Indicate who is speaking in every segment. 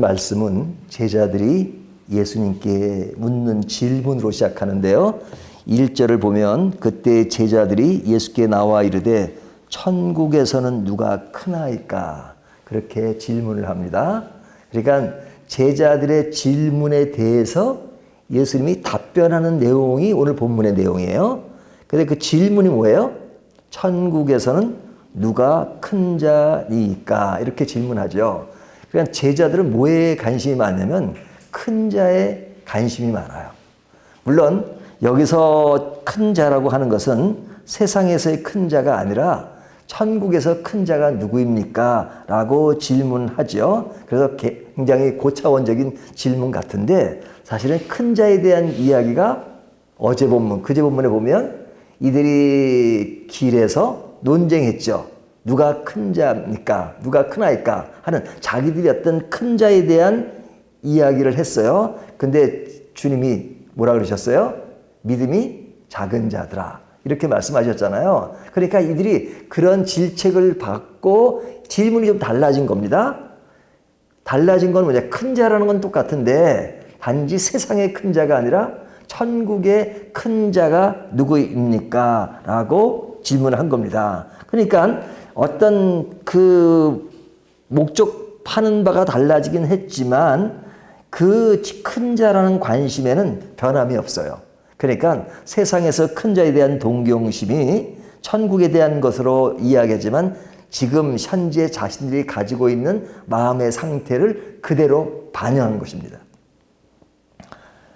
Speaker 1: 말씀은 제자들이 예수님께 묻는 질문으로 시작하는데요. 1절을 보면 그때 제자들이 예수께 나와 이르되 천국에서는 누가 크나이까? 그렇게 질문을 합니다. 그러니까 제자들의 질문에 대해서 예수님이 답변하는 내용이 오늘 본문의 내용이에요. 근데 그 질문이 뭐예요? 천국에서는 누가 큰 자니까? 이렇게 질문하죠. 그러니까 제자들은 뭐에 관심이 많냐면 큰 자에 관심이 많아요. 물론 여기서 큰 자라고 하는 것은 세상에서의 큰 자가 아니라 천국에서 큰 자가 누구입니까? 라고 질문하죠. 그래서 굉장히 고차원적인 질문 같은데 사실은 큰 자에 대한 이야기가 어제 본문, 그제 본문에 보면 이들이 길에서 논쟁했죠. 누가 큰 자입니까? 누가 크나이까? 하는 자기들이 어떤 큰 자에 대한 이야기를 했어요. 근데 주님이 뭐라 그러셨어요? 믿음이 작은 자들아. 이렇게 말씀하셨잖아요. 그러니까 이들이 그런 질책을 받고 질문이 좀 달라진 겁니다. 달라진 건 뭐냐? 큰 자라는 건 똑같은데 단지 세상의 큰 자가 아니라 천국의 큰 자가 누구입니까? 라고 질문을 한 겁니다. 그러니까 어떤 그 목적하는 바가 달라지긴 했지만 그 큰 자라는 관심에는 변함이 없어요. 그러니까 세상에서 큰 자에 대한 동경심이 천국에 대한 것으로 이야기하지만 지금 현재 자신들이 가지고 있는 마음의 상태를 그대로 반영한 것입니다.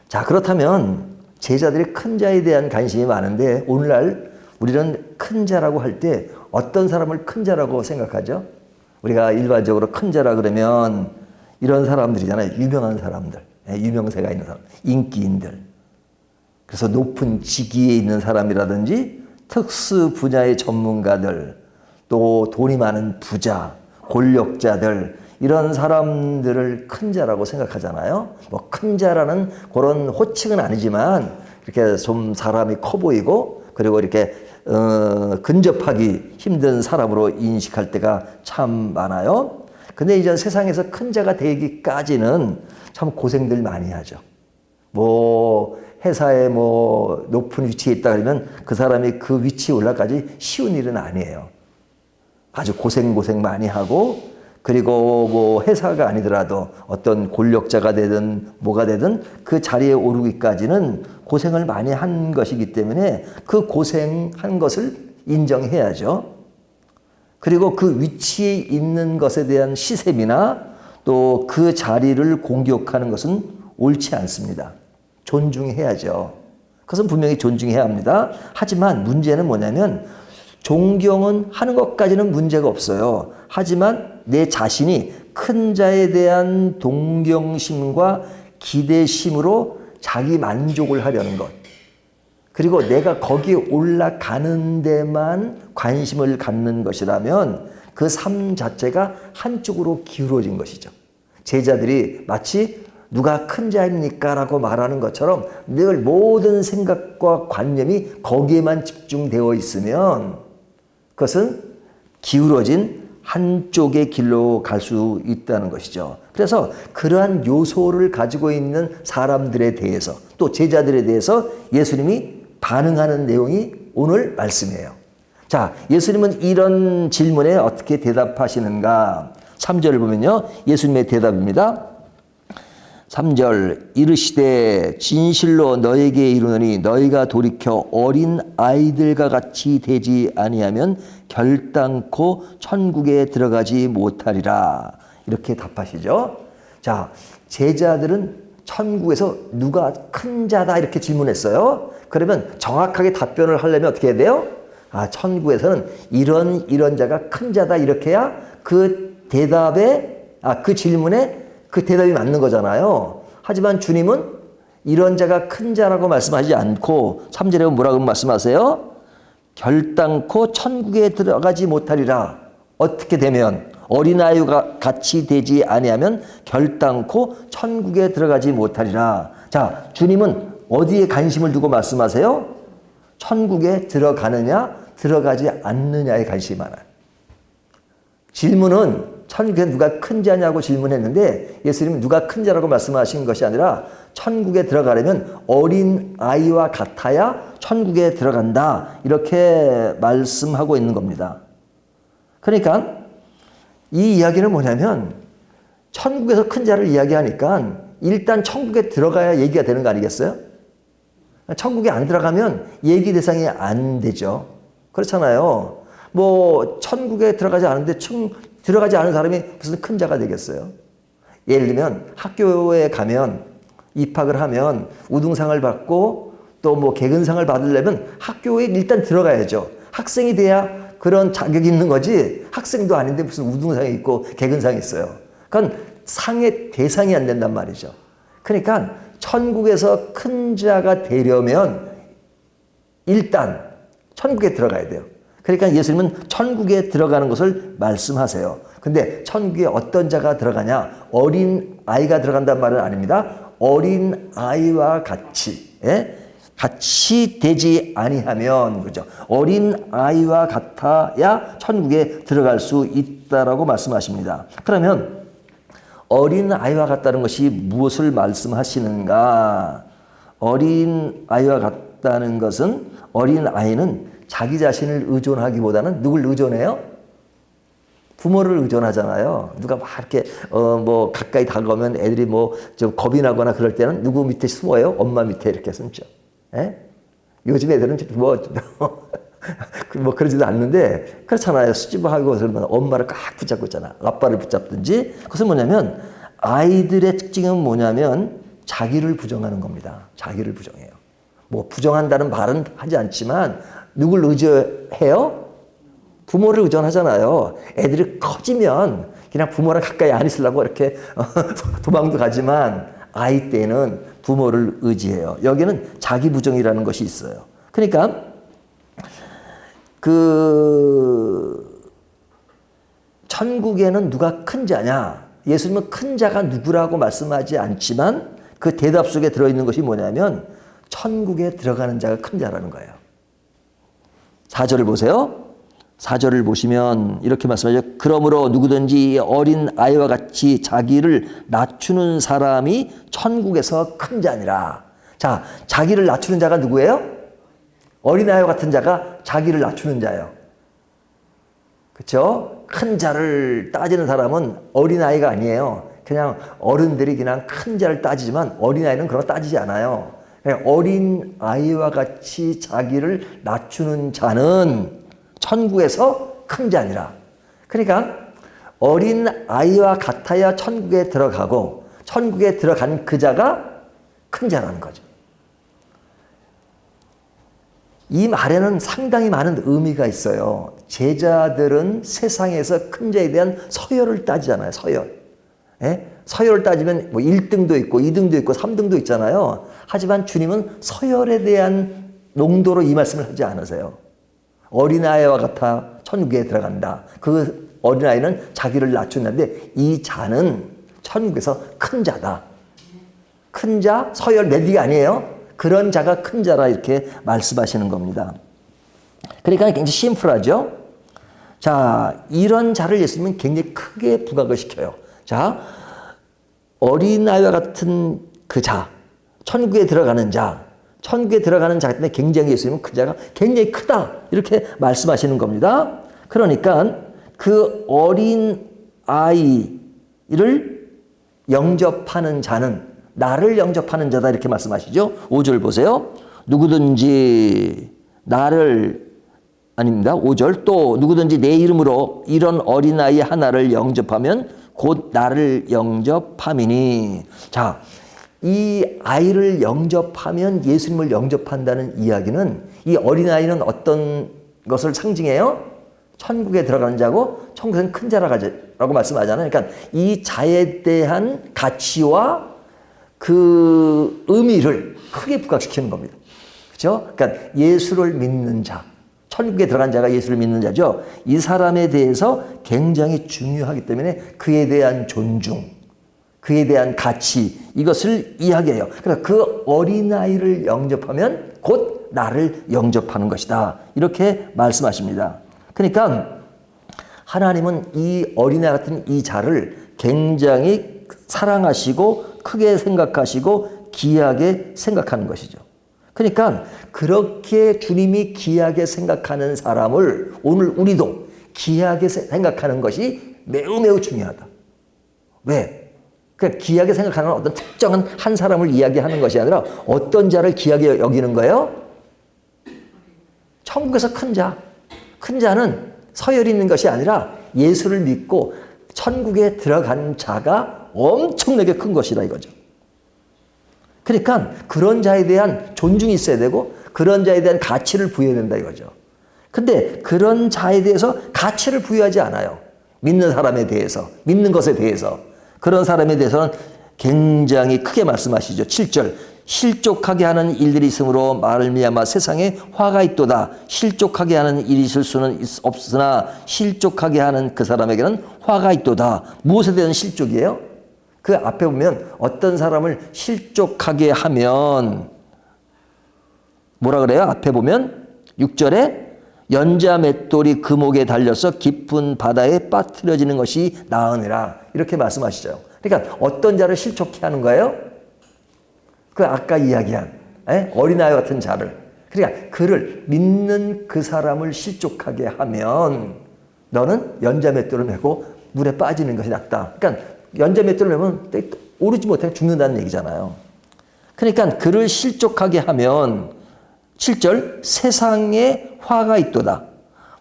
Speaker 1: 자, 그렇다면 제자들이 큰 자에 대한 관심이 많은데 오늘날 우리는 큰 자라고 할 때 어떤 사람을 큰 자라고 생각하죠? 우리가 일반적으로 큰 자라 그러면 이런 사람들이잖아요. 유명한 사람들, 유명세가 있는 사람, 인기인들. 그래서 높은 직위에 있는 사람이라든지 특수 분야의 전문가들, 또 돈이 많은 부자, 권력자들, 이런 사람들을 큰 자라고 생각하잖아요. 뭐 큰 자라는 그런 호칭은 아니지만 이렇게 좀 사람이 커 보이고 그리고 이렇게 근접하기 힘든 사람으로 인식할 때가 참 많아요. 근데 이제 세상에서 큰 자가 되기까지는 참 고생들 많이 하죠. 뭐 회사에 뭐 높은 위치에 있다 그러면 그 사람이 그 위치에 올라가기 쉬운 일은 아니에요. 아주 고생 많이 하고 그리고 뭐 회사가 아니더라도 어떤 권력자가 되든 뭐가 되든 그 자리에 오르기까지는 고생을 많이 한 것이기 때문에 그 고생한 것을 인정해야죠. 그리고 그 위치에 있는 것에 대한 시샘이나 또 그 자리를 공격하는 것은 옳지 않습니다. 존중해야죠. 그것은 분명히 존중해야 합니다. 하지만 문제는 뭐냐면 존경은 하는 것까지는 문제가 없어요. 하지만 내 자신이 큰 자에 대한 동경심과 기대심으로 자기 만족을 하려는 것. 그리고 내가 거기에 올라가는 데만 관심을 갖는 것이라면 그 삶 자체가 한쪽으로 기울어진 것이죠. 제자들이 마치 누가 큰 자입니까? 라고 말하는 것처럼 늘 모든 생각과 관념이 거기에만 집중되어 있으면 그것은 기울어진 한쪽의 길로 갈 수 있다는 것이죠. 그래서 그러한 요소를 가지고 있는 사람들에 대해서 또 제자들에 대해서 예수님이 반응하는 내용이 오늘 말씀이에요. 자, 예수님은 이런 질문에 어떻게 대답하시는가? 3절을 보면요. 예수님의 대답입니다. 3절 이르시되 진실로 너에게 이르노니 너희가 돌이켜 어린 아이들과 같이 되지 아니하면 결단코 천국에 들어가지 못하리라. 이렇게 답하시죠. 자, 제자들은 천국에서 누가 큰 자다 이렇게 질문했어요. 그러면 정확하게 답변을 하려면 어떻게 해야 돼요? 아, 천국에서는 이런 자가 큰 자다 이렇게 해야 그 대답에 그 질문에 그 대답이 맞는 거잖아요. 하지만 주님은 이런 자가 큰 자라고 말씀하지 않고 3절에 뭐라고 말씀하세요? 결단코 천국에 들어가지 못하리라. 어떻게 되면 어린아이와 같이 되지 아니하면 결단코 천국에 들어가지 못하리라. 자, 주님은 어디에 관심을 두고 말씀하세요? 천국에 들어가느냐 들어가지 않느냐에 관심이 많아요. 질문은 천국에 누가 큰 자냐고 질문했는데 예수님은 누가 큰 자라고 말씀하신 것이 아니라 천국에 들어가려면 어린 아이와 같아야 천국에 들어간다. 이렇게 말씀하고 있는 겁니다. 그러니까 이 이야기는 뭐냐면 천국에서 큰 자를 이야기하니까 일단 천국에 들어가야 얘기가 되는 거 아니겠어요? 천국에 안 들어가면 얘기 대상이 안 되죠. 그렇잖아요. 뭐 천국에 들어가지 않은데 들어가지 않은 사람이 무슨 큰 자가 되겠어요? 예를 들면 학교에 가면 입학을 하면 우등상을 받고 또 뭐 개근상을 받으려면 학교에 일단 들어가야죠. 학생이 돼야 그런 자격이 있는 거지 학생도 아닌데 무슨 우등상이 있고 개근상이 있어요. 그건 상의 대상이 안 된단 말이죠. 그러니까 천국에서 큰 자가 되려면 일단 천국에 들어가야 돼요. 그러니까 예수님은 천국에 들어가는 것을 말씀하세요. 근데 천국에 어떤 자가 들어가냐? 어린 아이가 들어간다는 말은 아닙니다. 어린 아이와 같이, 예? 같이 되지 아니하면, 그죠? 어린 아이와 같아야 천국에 들어갈 수 있다라고 말씀하십니다. 그러면 어린 아이와 같다는 것이 무엇을 말씀하시는가? 어린 아이와 같다는 것은 어린 아이는 자기 자신을 의존하기보다는 누굴 의존해요? 부모를 의존하잖아요. 누가 막 이렇게 뭐 가까이 다가오면 애들이 뭐 좀 겁이 나거나 그럴 때는 누구 밑에 숨어요? 엄마 밑에 이렇게 숨죠. 예? 요즘 애들은 뭐 그러지도 않는데 그렇잖아요. 수집하고 그러면 엄마를 꽉 붙잡고 있잖아. 아빠를 붙잡든지. 그것은 뭐냐면 아이들의 특징은 뭐냐면 자기를 부정하는 겁니다. 자기를 부정해요. 뭐 부정한다는 말은 하지 않지만 누굴 의존해요? 부모를 의존하잖아요. 애들이 커지면 그냥 부모랑 가까이 안 있으려고 이렇게 도망도 가지만 아이 때는 부모를 의지해요. 여기는 자기 부정이라는 것이 있어요. 그러니까 천국에는 누가 큰 자냐? 예수님은 큰 자가 누구라고 말씀하지 않지만 그 대답 속에 들어있는 것이 뭐냐면 천국에 들어가는 자가 큰 자라는 거예요. 4절을 보세요. 4절을 보시면 이렇게 말씀하죠. 그러므로 누구든지 어린 아이와 같이 자기를 낮추는 사람이 천국에서 큰 자니라. 자, 자기를 낮추는 자가 누구예요? 어린 아이와 같은 자가 자기를 낮추는 자예요. 그렇죠? 큰 자를 따지는 사람은 어린 아이가 아니에요. 그냥 어른들이 그냥 큰 자를 따지지만 어린 아이는 그런 거 따지지 않아요. 그냥 어린 아이와 같이 자기를 낮추는 자는 천국에서 큰 자니라. 그러니까 어린 아이와 같아야 천국에 들어가고 천국에 들어간 그 자가 큰 자라는 거죠. 이 말에는 상당히 많은 의미가 있어요. 제자들은 세상에서 큰 자에 대한 서열을 따지잖아요. 서열. 예? 서열을 따지면 뭐 1등도 있고 2등도 있고 3등도 있잖아요. 하지만 주님은 서열에 대한 농도로 이 말씀을 하지 않으세요. 어린아이와 같아 천국에 들어간다. 그 어린아이는 자기를 낮춘다는데 이 자는 천국에서 큰 자다. 큰 자, 서열 내비가 아니에요. 그런 자가 큰 자라 이렇게 말씀하시는 겁니다. 그러니까 굉장히 심플하죠. 자, 이런 자를 예수님은 굉장히 크게 부각을 시켜요. 자, 어린아이와 같은 그 자, 천국에 들어가는 자, 천국에 들어가는 자 때문에 굉장히 예수님은 그 자가 굉장히 크다. 이렇게 말씀하시는 겁니다. 그러니까 그 어린 아이를 영접하는 자는 나를 영접하는 자다. 이렇게 말씀하시죠. 5절 보세요. 누구든지 나를 아닙니다. 5절 또 누구든지 내 이름으로 이런 어린아이 하나를 영접하면 곧 나를 영접함이니. 자, 이 아이를 영접하면 예수님을 영접한다는 이야기는 이 어린아이는 어떤 것을 상징해요? 천국에 들어가는 자고 천국에는 큰 자라고 말씀하잖아요. 그러니까 이 자에 대한 가치와 그 의미를 크게 부각시키는 겁니다. 그렇죠? 그러니까 예수를 믿는 자, 천국에 들어간 자가 예수를 믿는 자죠. 이 사람에 대해서 굉장히 중요하기 때문에 그에 대한 존중, 그에 대한 가치, 이것을 이야기해요. 그러니까 그 어린아이를 영접하면 곧 나를 영접하는 것이다. 이렇게 말씀하십니다. 그러니까 하나님은 이 어린애 같은 이 자를 굉장히 사랑하시고 크게 생각하시고 귀하게 생각하는 것이죠. 그러니까 그렇게 주님이 귀하게 생각하는 사람을 오늘 우리도 귀하게 생각하는 것이 매우 매우 중요하다. 왜? 그러니까 귀하게 생각하는 어떤 특정한 한 사람을 이야기하는 것이 아니라 어떤 자를 귀하게 여기는 거예요? 천국에서 큰 자. 큰 자는 서열이 있는 것이 아니라 예수를 믿고 천국에 들어간 자가 엄청나게 큰 것이다 이거죠. 그러니까 그런 자에 대한 존중이 있어야 되고 그런 자에 대한 가치를 부여해야 된다 이거죠. 근데 그런 자에 대해서 가치를 부여하지 않아요. 믿는 사람에 대해서, 믿는 것에 대해서. 그런 사람에 대해서는 굉장히 크게 말씀하시죠. 7절. 실족하게 하는 일들이 있으므로 말미암아 세상에 화가 있도다. 실족하게 하는 일이 있을 수는 없으나 실족하게 하는 그 사람에게는 화가 있도다. 무엇에 대한 실족이에요? 그 앞에 보면 어떤 사람을 실족하게 하면 뭐라 그래요? 앞에 보면 6절에 연자 맷돌이 그 목에 달려서 깊은 바다에 빠뜨려지는 것이 나으니라. 이렇게 말씀하시죠. 그러니까 어떤 자를 실족해 하는 거예요? 그 아까 이야기한 어린아이 같은 자를. 그러니까 그를 믿는 그 사람을 실족하게 하면 너는 연자 맷돌을 메고 물에 빠지는 것이 낫다. 그러니까 연자 맷돌을 메면 오르지 못하게 죽는다는 얘기잖아요. 그러니까 그를 실족하게 하면 7절 세상에 화가 있도다.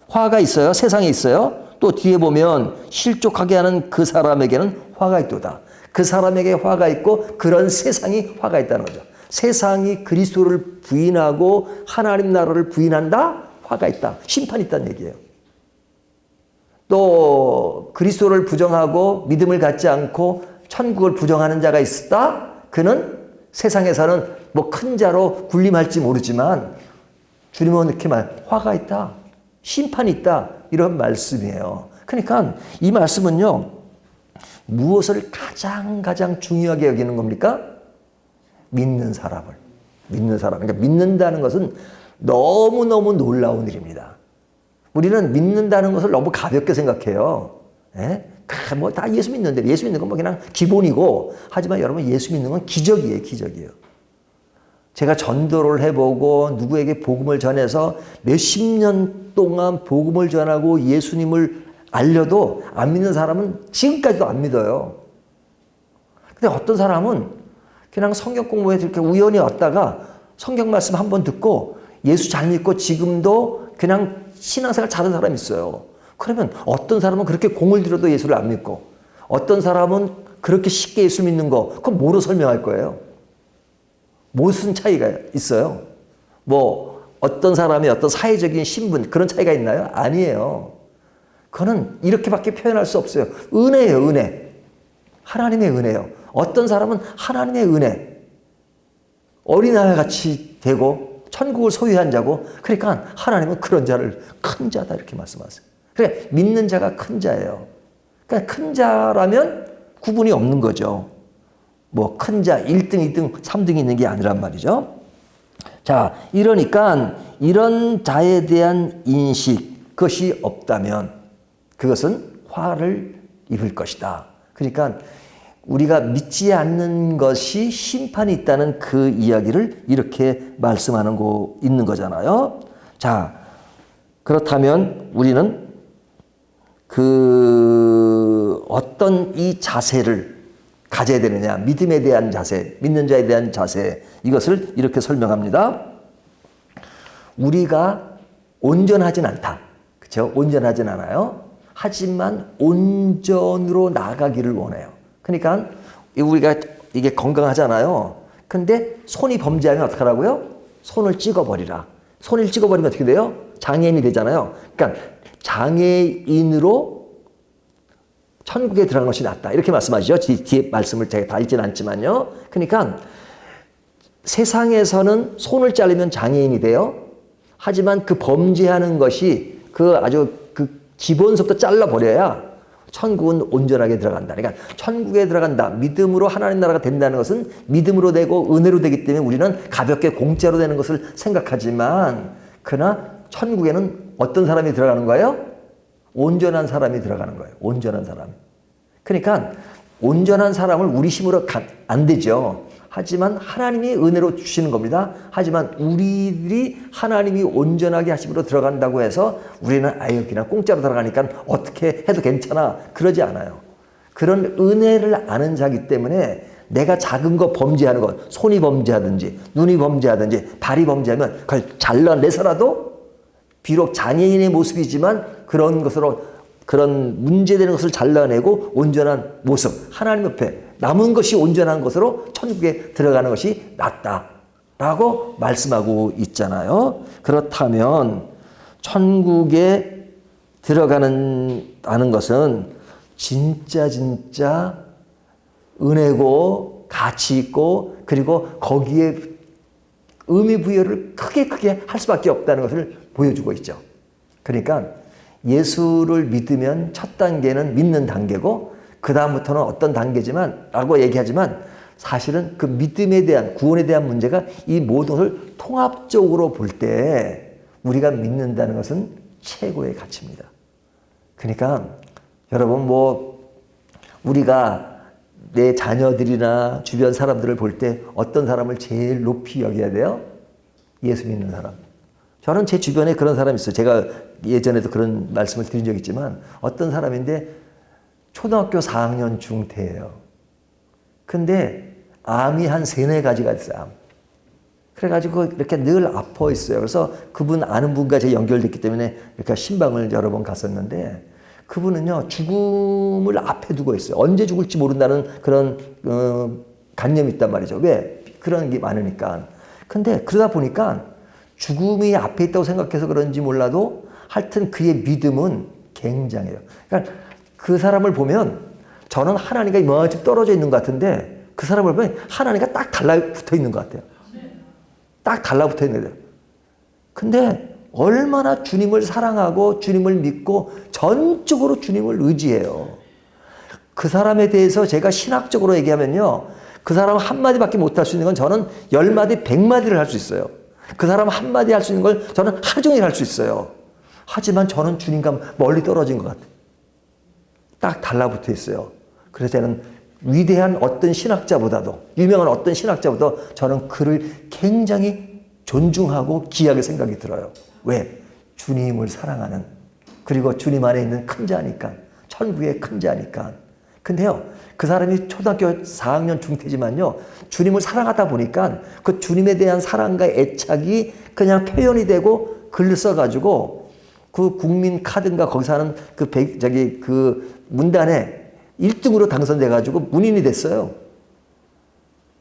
Speaker 1: 화가 있어요. 세상에 있어요. 또 뒤에 보면 실족하게 하는 그 사람에게는 화가 있도다. 그 사람에게 화가 있고 그런 세상이 화가 있다는 거죠. 세상이 그리스도를 부인하고 하나님 나라를 부인한다? 화가 있다. 심판이 있다는 얘기예요. 또 그리스도를 부정하고 믿음을 갖지 않고 천국을 부정하는 자가 있다? 그는 세상에서는 뭐 큰 자로 군림할지 모르지만 주님은 이렇게 화가 있다. 심판이 있다. 이런 말씀이에요. 그러니까 이 말씀은요. 무엇을 가장 중요하게 여기는 겁니까? 믿는 사람을. 믿는 사람. 그러니까 믿는다는 것은 너무너무 놀라운 일입니다. 우리는 믿는다는 것을 너무 가볍게 생각해요. 뭐 다 예수 믿는데 예수 믿는 건 뭐 그냥 기본이고 하지만 여러분 예수 믿는 건 기적이에요. 기적이에요. 제가 전도를 해보고 누구에게 복음을 전해서 몇십 년 동안 복음을 전하고 예수님을 알려도 안 믿는 사람은 지금까지도 안 믿어요. 근데 어떤 사람은 그냥 성경 공부에 이렇게 우연히 왔다가 성경 말씀 한번 듣고 예수 잘 믿고 지금도 그냥 신앙생활 잘하는 사람이 있어요. 그러면 어떤 사람은 그렇게 공을 들여도 예수를 안 믿고 어떤 사람은 그렇게 쉽게 예수 믿는 거 그건 뭐로 설명할 거예요? 무슨 차이가 있어요? 뭐 어떤 사람의 어떤 사회적인 신분 그런 차이가 있나요? 아니에요. 그거는 이렇게밖에 표현할 수 없어요. 은혜예요. 은혜. 하나님의 은혜요. 어떤 사람은 하나님의 은혜. 어린아이 같이 되고 천국을 소유한 자고 그러니까 하나님은 그런 자를 큰 자다 이렇게 말씀하세요. 그래 믿는 자가 큰 자예요. 그러니까 큰 자라면 구분이 없는 거죠. 뭐 큰 자 1등, 2등, 3등이 있는 게 아니란 말이죠. 자, 이러니까 이런 자에 대한 인식 그것이 없다면 그것은 화를 입을 것이다. 그러니까 우리가 믿지 않는 것이 심판이 있다는 그 이야기를 이렇게 말씀하는 거 있는 거잖아요. 자, 그렇다면 우리는 그 어떤 이 자세를 가져야 되느냐. 믿음에 대한 자세, 믿는 자에 대한 자세 이것을 이렇게 설명합니다. 우리가 온전하진 않다. 그렇죠? 온전하진 않아요. 하지만 온전으로 나가기를 원해요. 그러니까 우리가 이게 건강하잖아요. 근데 손이 범죄하면 어떻게 하라고요? 손을 찍어버리라. 손을 찍어버리면 어떻게 돼요? 장애인이 되잖아요. 그러니까 장애인으로 천국에 들어가는 것이 낫다. 이렇게 말씀하시죠. 뒤에 말씀을 제가 다 읽지는 않지만요. 그러니까 세상에서는 손을 자르면 장애인이 돼요. 하지만 그 범죄하는 것이 그 아주 그 기본서부터 잘라버려야 천국은 온전하게 들어간다. 그러니까 천국에 들어간다. 믿음으로 하나님 나라가 된다는 것은 믿음으로 되고 은혜로 되기 때문에 우리는 가볍게 공짜로 되는 것을 생각하지만 그러나 천국에는 어떤 사람이 들어가는 거예요? 온전한 사람이 들어가는 거예요. 온전한 사람. 그러니까 온전한 사람을 우리 힘으로 안 되죠. 하지만 하나님이 은혜로 주시는 겁니다. 하지만 우리들이 하나님이 온전하게 하심으로 들어간다고 해서 우리는 아유 그냥 공짜로 들어가니까 어떻게 해도 괜찮아. 그러지 않아요. 그런 은혜를 아는 자기 때문에 내가 작은 거 범죄하는 것, 손이 범죄하든지 눈이 범죄하든지 발이 범죄하면 그걸 잘라내서라도 비록 장애인의 모습이지만 그런 것으로 그런 문제되는 것을 잘라내고 온전한 모습, 하나님 옆에 남은 것이 온전한 것으로 천국에 들어가는 것이 낫다라고 말씀하고 있잖아요. 그렇다면 천국에 들어가는 것은 진짜 은혜고 가치 있고 그리고 거기에 의미 부여를 크게 할 수밖에 없다는 것을 보여주고 있죠. 그러니까 예수를 믿으면 첫 단계는 믿는 단계고 그 다음부터는 어떤 단계지만 라고 얘기하지만 사실은 그 믿음에 대한 구원에 대한 문제가 이 모든 것을 통합적으로 볼 때 우리가 믿는다는 것은 최고의 가치입니다. 그러니까 여러분 우리가 내 자녀들이나 주변 사람들을 볼 때 어떤 사람을 제일 높이 여겨야 돼요? 예수 믿는 사람. 저는 제 주변에 그런 사람이 있어요. 제가 예전에도 그런 말씀을 드린 적이 있지만 어떤 사람인데 초등학교 4학년 중퇴예요. 근데 암이 한 3-4가지가 있어요. 암. 그래가지고 이렇게 늘 아파 있어요. 그래서 그분 아는 분과 제가 연결됐기 때문에 이렇게 신방을 여러 번 갔었는데 그분은요 죽음을 앞에 두고 있어요. 언제 죽을지 모른다는 그런 관념이 있단 말이죠. 왜? 그런 게 많으니까. 근데 그러다 보니까 죽음이 앞에 있다고 생각해서 그런지 몰라도 하여튼 그의 믿음은 굉장해요. 그러니까 그 사람을 보면 저는 하나님과 이만큼 떨어져 있는 것 같은데 그 사람을 보면 하나님과 딱 달라붙어 있는 것 같아요. 딱 달라붙어 있는 거예요. 근데 얼마나 주님을 사랑하고 주님을 믿고 전적으로 주님을 의지해요. 그 사람에 대해서 제가 신학적으로 얘기하면요. 그 사람 한마디밖에 못할 수 있는 건 저는 10마디, 100마디를 할 수 있어요. 그 사람 한마디 할 수 있는 걸 저는 하루 종일 할 수 있어요. 하지만 저는 주님과 멀리 떨어진 것 같아요. 딱 달라붙어 있어요. 그래서 저는 위대한 어떤 신학자보다도 유명한 어떤 신학자보다 저는 그를 굉장히 존중하고 귀하게 생각이 들어요. 왜? 주님을 사랑하는 그리고 주님 안에 있는 큰 자니까 천국의 큰 자니까. 근데요 그 사람이 초등학교 4학년 중퇴지만요 주님을 사랑하다 보니까 그 주님에 대한 사랑과 애착이 그냥 표현이 되고 글을 써가지고 그 국민 카드인가 거기서 하는 그 문단에 1등으로 당선돼가지고 문인이 됐어요.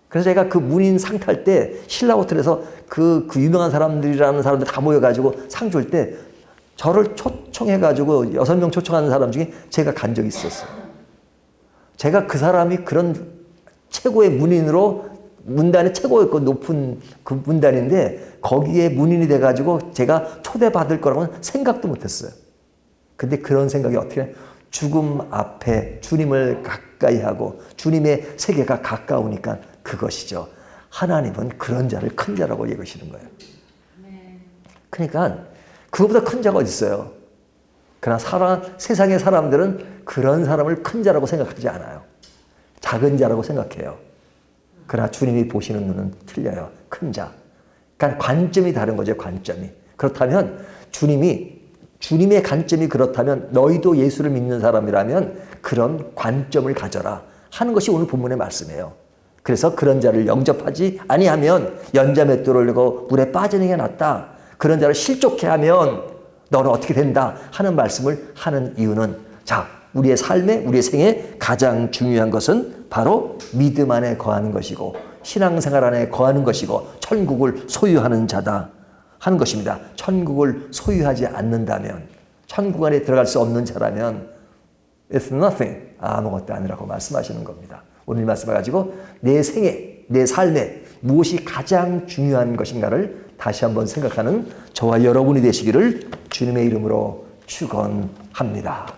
Speaker 1: 그래서 제가 그 문인 상 탈 때 신라 호텔에서 그 유명한 사람들이라는 사람들 다 모여가지고 상 줄 때 저를 초청해가지고 6명 초청하는 사람 중에 제가 간 적이 있었어요. 제가 그 사람이 그런 최고의 문인으로 문단에 최고의 높은 그 문단인데 거기에 문인이 돼가지고 제가 초대받을 거라고는 생각도 못했어요. 근데 그런 생각이 어떻게 죽음 앞에 주님을 가까이 하고 주님의 세계가 가까우니까 그것이죠. 하나님은 그런 자를 큰 자라고 얘기하시는 거예요. 그러니까 그거보다 큰 자가 어디 있어요. 그러나 세상의 사람들은 그런 사람을 큰 자라고 생각하지 않아요. 작은 자라고 생각해요. 그러나 주님이 보시는 눈은 틀려요. 큰 자. 그러니까 관점이 다른 거죠. 관점이. 그렇다면 주님의 관점이 그렇다면 너희도 예수를 믿는 사람이라면 그런 관점을 가져라 하는 것이 오늘 본문의 말씀이에요. 그래서 그런 자를 영접하지 아니하면 연자맷돌을 내고 물에 빠지는 게 낫다. 그런 자를 실족해 하면 너는 어떻게 된다 하는 말씀을 하는 이유는 자, 우리의 삶에 우리의 생에 가장 중요한 것은 바로 믿음 안에 거하는 것이고 신앙생활 안에 거하는 것이고 천국을 소유하는 자다 하는 것입니다. 천국을 소유하지 않는다면 천국 안에 들어갈 수 없는 자라면 it's nothing, 아무것도 아니라고 말씀하시는 겁니다. 오늘 이 말씀을 가지고 내 생에 내 삶에 무엇이 가장 중요한 것인가를 다시 한번 생각하는 저와 여러분이 되시기를 주님의 이름으로 축원합니다.